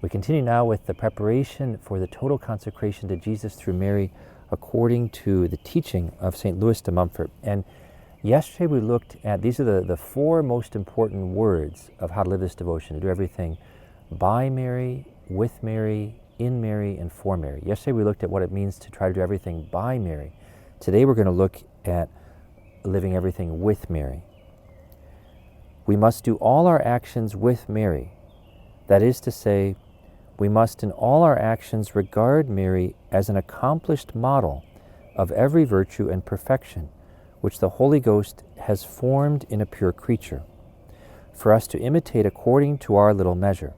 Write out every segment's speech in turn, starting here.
We continue now with the preparation for the total consecration to Jesus through Mary according to the teaching of St. Louis de Montfort. And yesterday we looked at, these are the four most important words of how to live this devotion, to do everything by Mary, with Mary, in Mary, and for Mary. Yesterday we looked at what it means to try to do everything by Mary. Today we're going to look at living everything with Mary. We must do all our actions with Mary. That is to say, we must in all our actions regard Mary as an accomplished model of every virtue and perfection which the Holy Ghost has formed in a pure creature, for us to imitate according to our little measure.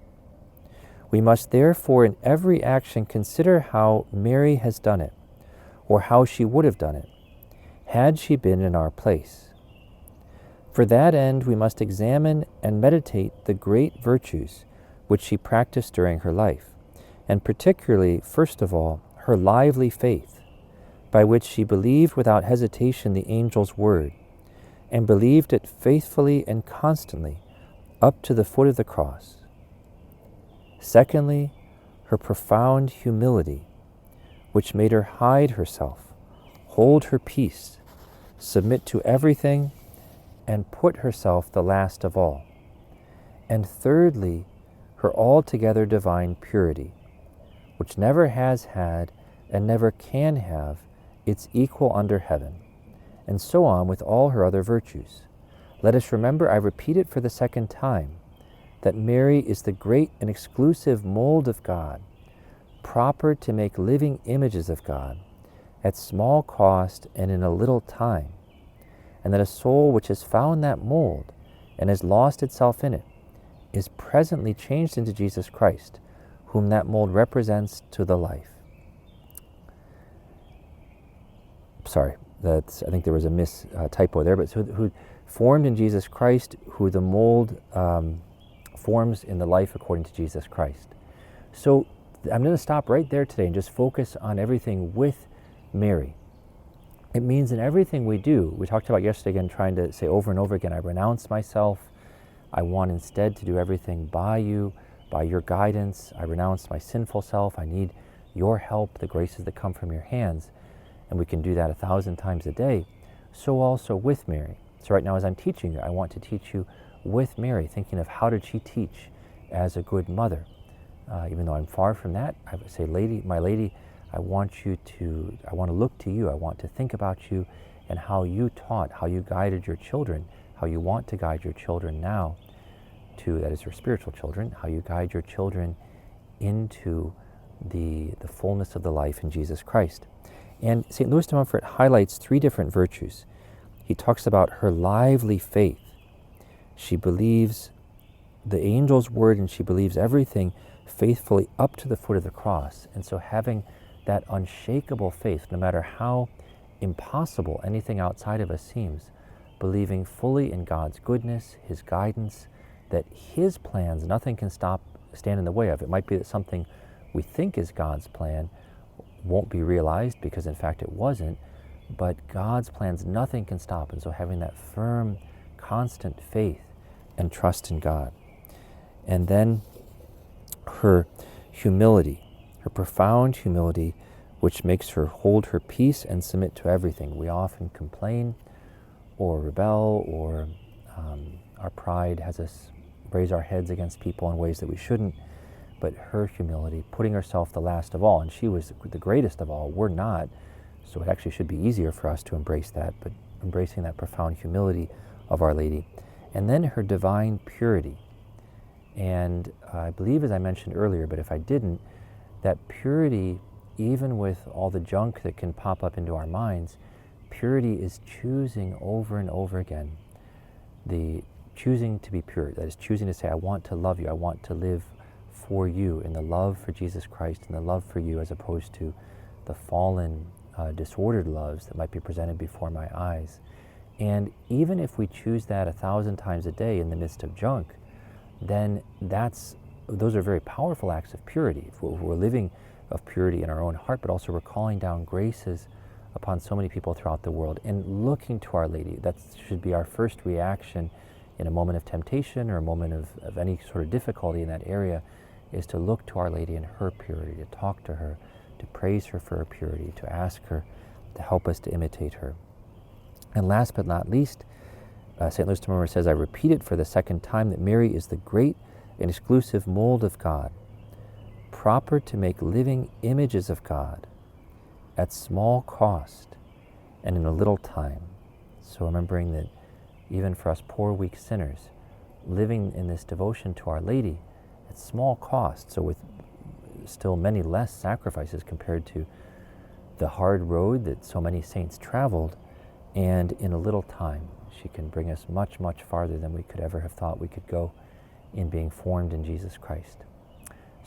We must therefore in every action consider how Mary has done it, or how she would have done it, had she been in our place. For that end we must examine and meditate the great virtues which she practiced during her life, and particularly, first of all, her lively faith, by which she believed without hesitation the angel's word, and believed it faithfully and constantly up to the foot of the cross. Secondly, her profound humility, which made her hide herself, hold her peace, submit to everything, and put herself the last of all. And thirdly, her altogether divine purity, which never has had and never can have its equal under heaven, and so on with all her other virtues. Let us remember, I repeat it for the second time, that Mary is the great and exclusive mold of God, proper to make living images of God, at small cost and in a little time, and that a soul which has found that mold and has lost itself in it is presently changed into Jesus Christ, whom that mold represents to the life. Sorry, I think there was a typo there, but so who formed in Jesus Christ, who the mold forms in the life according to Jesus Christ. So I'm going to stop right there today and just focus on everything with Mary. It means in everything we do, we talked about yesterday again, trying to say over and over again, I renounce myself. I want instead to do everything by you, by your guidance. I renounce my sinful self. I need your help, the graces that come from your hands. And we can do that 1,000 times a day. So also with Mary. So right now as I'm teaching you, I want to teach you with Mary, thinking of how did she teach as a good mother. Even though I'm far from that, I would say, my lady, I want to look to you. I want to think about you and how you taught, how you guided your children, how you want to guide your children now that is your spiritual children, how you guide your children into the fullness of the life in Jesus Christ. And St. Louis de Montfort highlights three different virtues. He talks about her lively faith. She believes the angel's word and she believes everything faithfully up to the foot of the cross. And so having that unshakable faith, no matter how impossible anything outside of us seems, believing fully in God's goodness, His guidance, that His plans, nothing can stand in the way of. It might be that something we think is God's plan won't be realized because in fact it wasn't, but God's plans, nothing can stop. And so having that firm, constant faith and trust in God. And then her humility, her profound humility, which makes her hold her peace and submit to everything. We often complain or rebel, or our pride has us raise our heads against people in ways that we shouldn't. But her humility, putting herself the last of all, and she was the greatest of all, we're not, so it actually should be easier for us to embrace that, but embracing that profound humility of Our Lady. And then her divine purity. And I believe, as I mentioned earlier, but if I didn't, that purity, even with all the junk that can pop up into our minds, purity is choosing over and over again, the choosing to be pure. That is choosing to say, I want to love you, I want to live for you in the love for Jesus Christ and the love for you, as opposed to the fallen, disordered loves that might be presented before my eyes. And even if we choose that 1,000 times a day in the midst of junk, then those are very powerful acts of purity. If we're living of purity in our own heart, but also we're calling down graces upon so many people throughout the world and looking to Our Lady. That should be our first reaction in a moment of temptation or a moment of any sort of difficulty in that area, is to look to Our Lady in her purity, to talk to her, to praise her for her purity, to ask her to help us to imitate her. And last but not least, St. Louis de Montfort says, I repeat it for the second time, that Mary is the great and exclusive mold of God, proper to make living images of God at small cost and in a little time. So remembering that even for us poor, weak sinners, living in this devotion to Our Lady at small cost, so with still many less sacrifices compared to the hard road that so many saints traveled, and in a little time, she can bring us much, much farther than we could ever have thought we could go in being formed in Jesus Christ.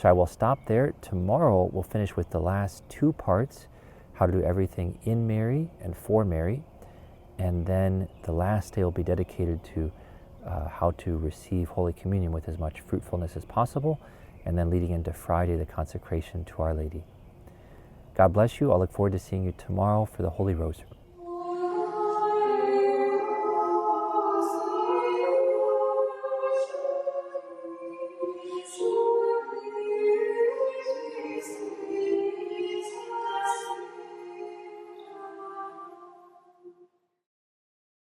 So I will stop there. Tomorrow we'll finish with the last two parts, how to do everything in Mary and for Mary, and then the last day will be dedicated to how to receive Holy Communion with as much fruitfulness as possible, and then leading into Friday, the consecration to Our Lady. God bless you. I'll look forward to seeing you tomorrow for the Holy Rosary.